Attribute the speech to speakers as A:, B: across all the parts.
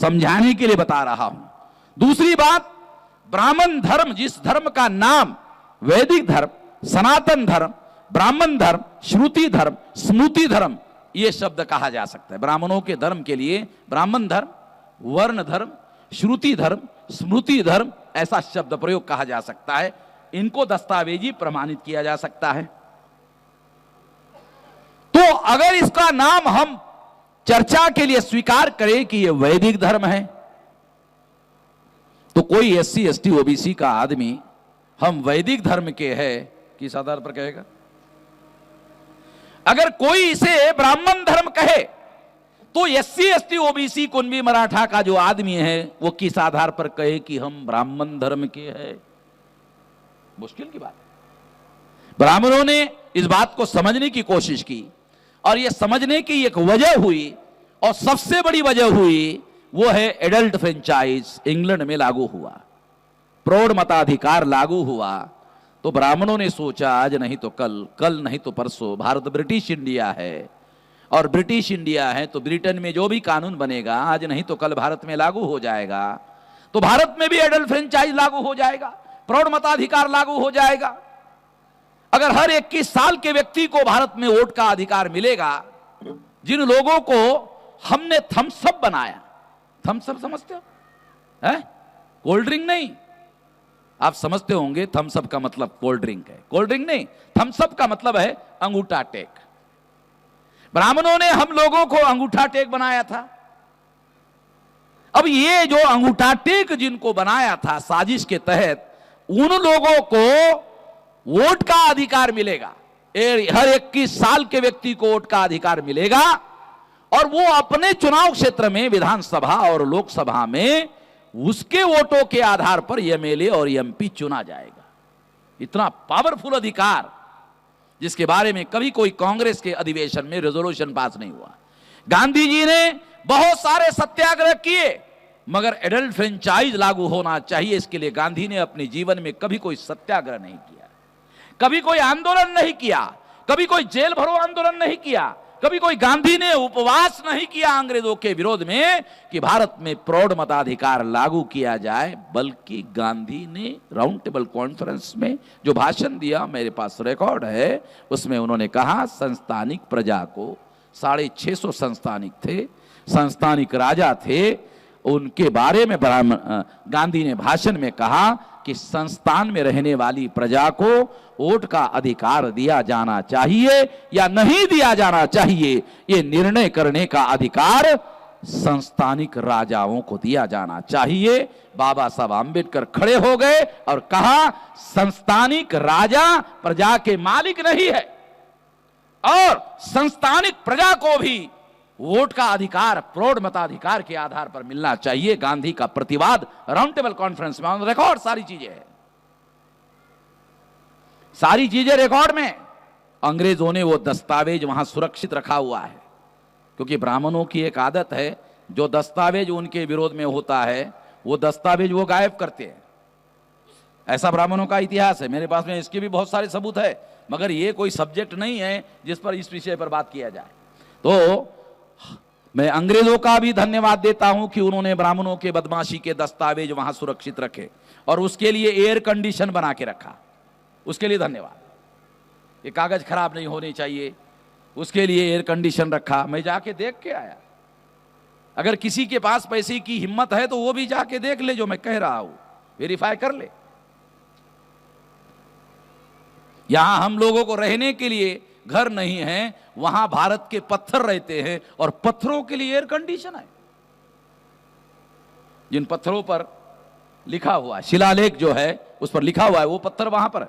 A: समझाने के लिए बता रहा हूं। दूसरी बात, ब्राह्मण धर्म, जिस धर्म का नाम वैदिक धर्म, सनातन धर्म, ब्राह्मण धर्म, श्रुति धर्म, स्मृति धर्म, यह शब्द कहा जा सकता है। ब्राह्मणों के धर्म के लिए ब्राह्मण धर्म, वर्ण धर्म, श्रुति धर्म, स्मृति धर्म, ऐसा शब्द प्रयोग कहा जा सकता है। इनको दस्तावेजी प्रमाणित किया जा सकता है। तो अगर इसका नाम हम चर्चा के लिए स्वीकार करें कि यह वैदिक धर्म है, तो कोई SC ST OBC का आदमी हम वैदिक धर्म के हैं किस आधार पर कहेगा? अगर कोई इसे ब्राह्मण धर्म कहे तो SC ST OBC Kunbi Maratha का जो आदमी है वो किस आधार पर कहे कि हम ब्राह्मण धर्म के हैं? मुश्किल की बात है। ब्राह्मणों ने इस बात को समझने की कोशिश की और यह समझने की एक वजह हुई, और सबसे बड़ी वजह हुई वो है एडल्ट फ्रेंचाइज इंग्लैंड में लागू हुआ, प्रौढ़ मताधिकार लागू हुआ। तो ब्राह्मणों ने सोचा आज नहीं तो कल, कल नहीं तो परसों, भारत ब्रिटिश इंडिया है, और ब्रिटिश इंडिया है तो ब्रिटेन में जो भी कानून बनेगा आज नहीं तो कल भारत में लागू हो जाएगा। तो भारत में भी एडल्ट फ्रेंचाइज लागू हो जाएगा, प्रौढ़ मताधिकार लागू हो जाएगा। अगर हर 21 साल के व्यक्ति को भारत में वोट का अधिकार मिलेगा, जिन लोगों को हमने थम्सअप बनाया, थम्सअप समझते हो? है कोल्ड ड्रिंक नहीं, आप समझते होंगे थम्सअप का मतलब कोल्ड ड्रिंक है। कोल्ड ड्रिंक नहीं, थम्सअप का मतलब है अंगूठा टेक। ब्राह्मणों ने हम लोगों को अंगूठा टेक बनाया था। अब ये जो अंगूठा टेक जिनको बनाया था साजिश के तहत, उन लोगों को वोट का अधिकार मिलेगा। हर 21 साल के व्यक्ति को वोट का अधिकार मिलेगा, और वो अपने चुनाव क्षेत्र में विधानसभा और लोकसभा में उसके वोटों के आधार पर MLA और MP चुना जाएगा। इतना पावरफुल अधिकार जिसके बारे में कभी कोई कांग्रेस के अधिवेशन में रेजोल्यूशन पास नहीं हुआ। गांधी जी ने बहुत सारे सत्याग्रह किए, मगर एडल्ट फ्रेंचाइज लागू होना चाहिए, इसके लिए गांधी ने अपने जीवन में कभी कोई सत्याग्रह नहीं किया, कभी कोई आंदोलन नहीं किया, कभी कोई जेल भरो आंदोलन नहीं किया, कभी कोई गांधी ने उपवास नहीं किया अंग्रेजों के विरोध में कि भारत में प्रौढ़ मताधिकार लागू किया जाए। बल्कि गांधी ने राउंड टेबल कॉन्फ्रेंस में जो भाषण दिया, मेरे पास रिकॉर्ड है, उसमें उन्होंने कहा संस्थानिक प्रजा को, 650 संस्थानिक थे, संस्थानिक राजा थे, उनके बारे में गांधी ने भाषण में कहा कि संस्थान में रहने वाली प्रजा को वोट का अधिकार दिया जाना चाहिए या नहीं दिया जाना चाहिए, ये निर्णय करने का अधिकार संस्थानिक राजाओं को दिया जाना चाहिए। बाबा साहब आंबेडकर खड़े हो गए और कहा संस्थानिक राजा प्रजा के मालिक नहीं है, और संस्थानिक प्रजा को भी वोट का अधिकार प्रौढ़ मताधिकार के आधार पर मिलना चाहिए। गांधी का प्रतिवाद राउंड टेबल कॉन्फ्रेंस में ऑन रिकॉर्ड, सारी चीजें हैं, सारी चीजें रिकॉर्ड में। अंग्रेजों ने वो दस्तावेज वहां सुरक्षित रखा हुआ है, क्योंकि ब्राह्मणों की एक आदत है, जो दस्तावेज उनके विरोध में होता है वो दस्तावेज वो गायब करते हैं। ऐसा ब्राह्मणों का इतिहास है, मेरे पास में इसके भी बहुत सारे सबूत है, मगर ये कोई सब्जेक्ट नहीं है जिस पर इस विषय पर बात किया जाए। तो मैं अंग्रेजों का भी धन्यवाद देता हूं कि उन्होंने ब्राह्मणों के बदमाशी के दस्तावेज वहां सुरक्षित रखे, और उसके लिए एयर कंडीशन बना के रखा, उसके लिए धन्यवाद। ये कागज खराब नहीं होने चाहिए, उसके लिए एयर कंडीशन रखा। मैं जाके देख के आया। अगर किसी के पास पैसे की हिम्मत है तो वो भी जाके देख ले, जो मैं कह रहा हूं वेरीफाई कर ले। यहां हम लोगों को रहने के लिए घर नहीं है, वहां भारत के पत्थर रहते हैं, और पत्थरों के लिए एयर कंडीशन है। जिन पत्थरों पर लिखा हुआ है, शिलालेख जो है उस पर लिखा हुआ है, वो पत्थर वहां पर है,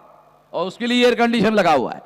A: और उसके लिए एयर कंडीशन लगा हुआ है।